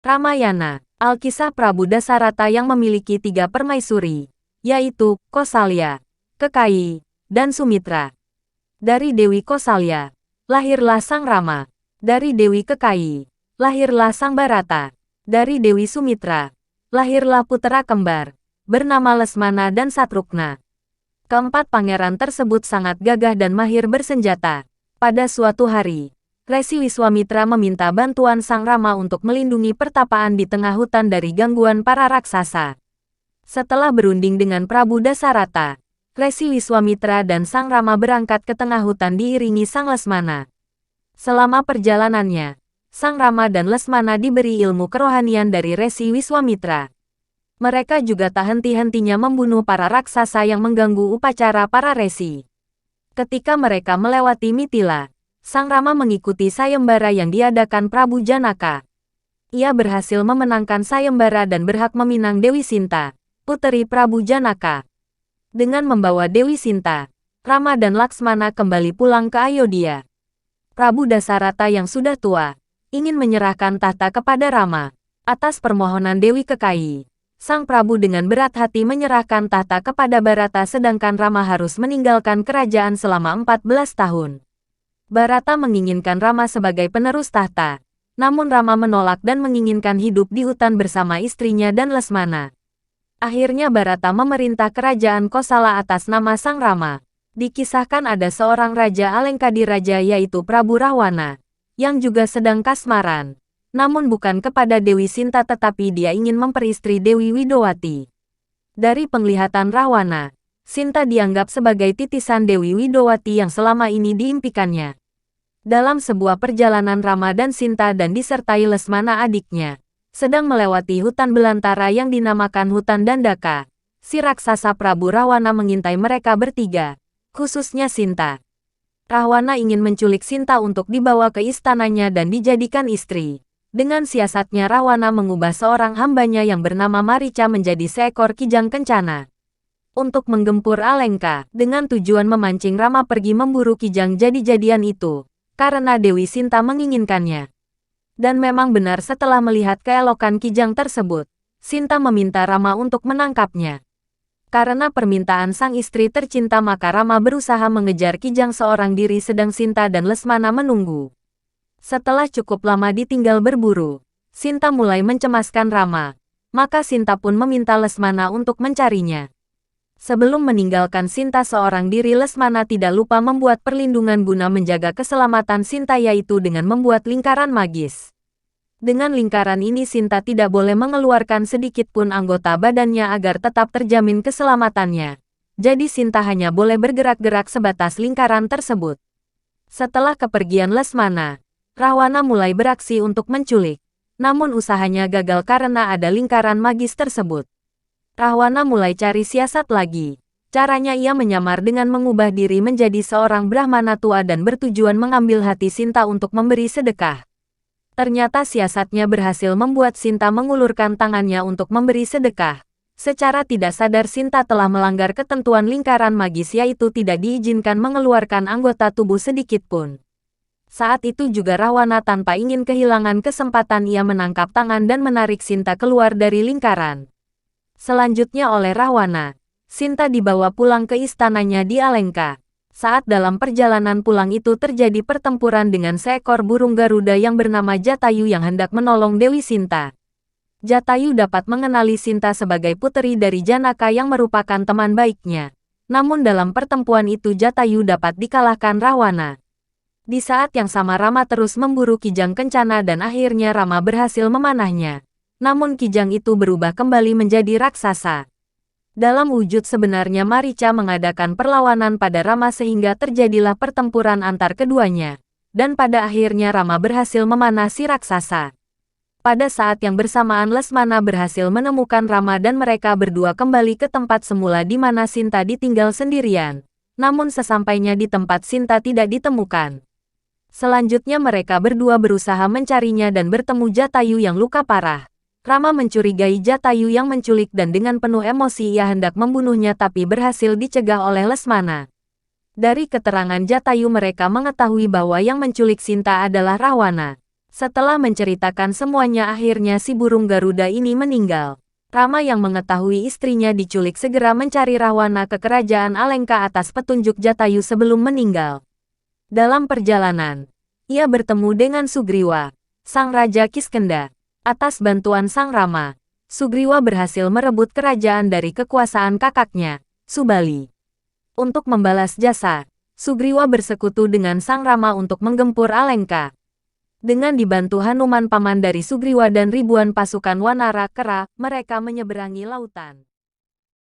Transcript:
Ramayana, Alkisah Prabu Dasarata yang memiliki 3 permaisuri, yaitu Kosalya, Kekayi, dan Sumitra. Dari Dewi Kosalya, lahirlah Sang Rama. Dari Dewi Kekayi, lahirlah Sang Bharata. Dari Dewi Sumitra, lahirlah putra kembar, bernama Lesmana dan Satrukna. Keempat pangeran tersebut sangat gagah dan mahir bersenjata. Pada suatu hari, Resi Wiswamitra meminta bantuan Sang Rama untuk melindungi pertapaan di tengah hutan dari gangguan para raksasa. Setelah berunding dengan Prabu Dasarata, Resi Wiswamitra dan Sang Rama berangkat ke tengah hutan diiringi Sang Lesmana. Selama perjalanannya, Sang Rama dan Lesmana diberi ilmu kerohanian dari Resi Wiswamitra. Mereka juga tak henti-hentinya membunuh para raksasa yang mengganggu upacara para resi. Ketika mereka melewati Mithila, Sang Rama mengikuti sayembara yang diadakan Prabu Janaka. Ia berhasil memenangkan sayembara dan berhak meminang Dewi Sinta, puteri Prabu Janaka. Dengan membawa Dewi Sinta, Rama dan Laksmana kembali pulang ke Ayodhya. Prabu Dasarata yang sudah tua ingin menyerahkan tahta kepada Rama. Atas permohonan Dewi Kekayi, Sang Prabu dengan berat hati menyerahkan tahta kepada Bharata sedangkan Rama harus meninggalkan kerajaan selama 14 tahun. Bharata menginginkan Rama sebagai penerus tahta, namun Rama menolak dan menginginkan hidup di hutan bersama istrinya dan Lesmana. Akhirnya Bharata memerintah kerajaan Kosala atas nama Sang Rama. Dikisahkan ada seorang raja Alengkadi Raja yaitu Prabu Rahwana, yang juga sedang kasmaran. Namun bukan kepada Dewi Sinta tetapi dia ingin memperistri Dewi Widowati. Dari penglihatan Rahwana, Sinta dianggap sebagai titisan Dewi Widowati yang selama ini diimpikannya. Dalam sebuah perjalanan Rama dan Sinta dan disertai Lesmana adiknya, sedang melewati hutan belantara yang dinamakan Hutan Dandaka, si raksasa Prabu Rahwana mengintai mereka bertiga, khususnya Sinta. Rahwana ingin menculik Sinta untuk dibawa ke istananya dan dijadikan istri. Dengan siasatnya Rahwana mengubah seorang hambanya yang bernama Marica menjadi seekor kijang kencana. Untuk menggempur Alengka, dengan tujuan memancing Rama pergi memburu kijang jadi-jadian itu, karena Dewi Sinta menginginkannya. Dan memang benar setelah melihat keelokan kijang tersebut, Sinta meminta Rama untuk menangkapnya. Karena permintaan sang istri tercinta maka Rama berusaha mengejar kijang seorang diri sedang Sinta dan Lesmana menunggu. Setelah cukup lama ditinggal berburu, Sinta mulai mencemaskan Rama, maka Sinta pun meminta Lesmana untuk mencarinya. Sebelum meninggalkan Sinta seorang diri Lesmana tidak lupa membuat perlindungan guna menjaga keselamatan Sinta yaitu dengan membuat lingkaran magis. Dengan lingkaran ini Sinta tidak boleh mengeluarkan sedikit pun anggota badannya agar tetap terjamin keselamatannya. Jadi Sinta hanya boleh bergerak-gerak sebatas lingkaran tersebut. Setelah kepergian Lesmana, Rahwana mulai beraksi untuk menculik. Namun usahanya gagal karena ada lingkaran magis tersebut. Rahwana mulai cari siasat lagi. Caranya ia menyamar dengan mengubah diri menjadi seorang Brahmana tua dan bertujuan mengambil hati Sinta untuk memberi sedekah. Ternyata siasatnya berhasil membuat Sinta mengulurkan tangannya untuk memberi sedekah. Secara tidak sadar Sinta telah melanggar ketentuan lingkaran magis yaitu tidak diizinkan mengeluarkan anggota tubuh sedikit pun. Saat itu juga Rahwana tanpa ingin kehilangan kesempatan ia menangkap tangan dan menarik Sinta keluar dari lingkaran. Selanjutnya oleh Rahwana, Sinta dibawa pulang ke istananya di Alengka. Saat dalam perjalanan pulang itu terjadi pertempuran dengan seekor burung Garuda yang bernama Jatayu yang hendak menolong Dewi Sinta. Jatayu dapat mengenali Sinta sebagai puteri dari Janaka yang merupakan teman baiknya. Namun dalam pertempuran itu Jatayu dapat dikalahkan Rahwana. Di saat yang sama Rama terus memburu kijang kencana dan akhirnya Rama berhasil memanahnya. Namun kijang itu berubah kembali menjadi raksasa. Dalam wujud sebenarnya Marica mengadakan perlawanan pada Rama sehingga terjadilah pertempuran antar keduanya. Dan pada akhirnya Rama berhasil memanah si raksasa. Pada saat yang bersamaan Lesmana berhasil menemukan Rama dan mereka berdua kembali ke tempat semula di mana Sinta ditinggal sendirian. Namun sesampainya di tempat Sinta tidak ditemukan. Selanjutnya mereka berdua berusaha mencarinya dan bertemu Jatayu yang luka parah. Rama mencurigai Jatayu yang menculik dan dengan penuh emosi ia hendak membunuhnya tapi berhasil dicegah oleh Lesmana. Dari keterangan Jatayu mereka mengetahui bahwa yang menculik Sinta adalah Rahwana. Setelah menceritakan semuanya, akhirnya si burung Garuda ini meninggal. Rama yang mengetahui istrinya diculik segera mencari Rahwana ke kerajaan Alengka atas petunjuk Jatayu sebelum meninggal. Dalam perjalanan, ia bertemu dengan Sugriwa, sang Raja Kiskenda. Atas bantuan sang Rama, Sugriwa berhasil merebut kerajaan dari kekuasaan kakaknya, Subali. Untuk membalas jasa, Sugriwa bersekutu dengan sang Rama untuk menggempur Alengka. Dengan dibantu Hanuman paman dari Sugriwa dan ribuan pasukan Wanara Kera, mereka menyeberangi lautan.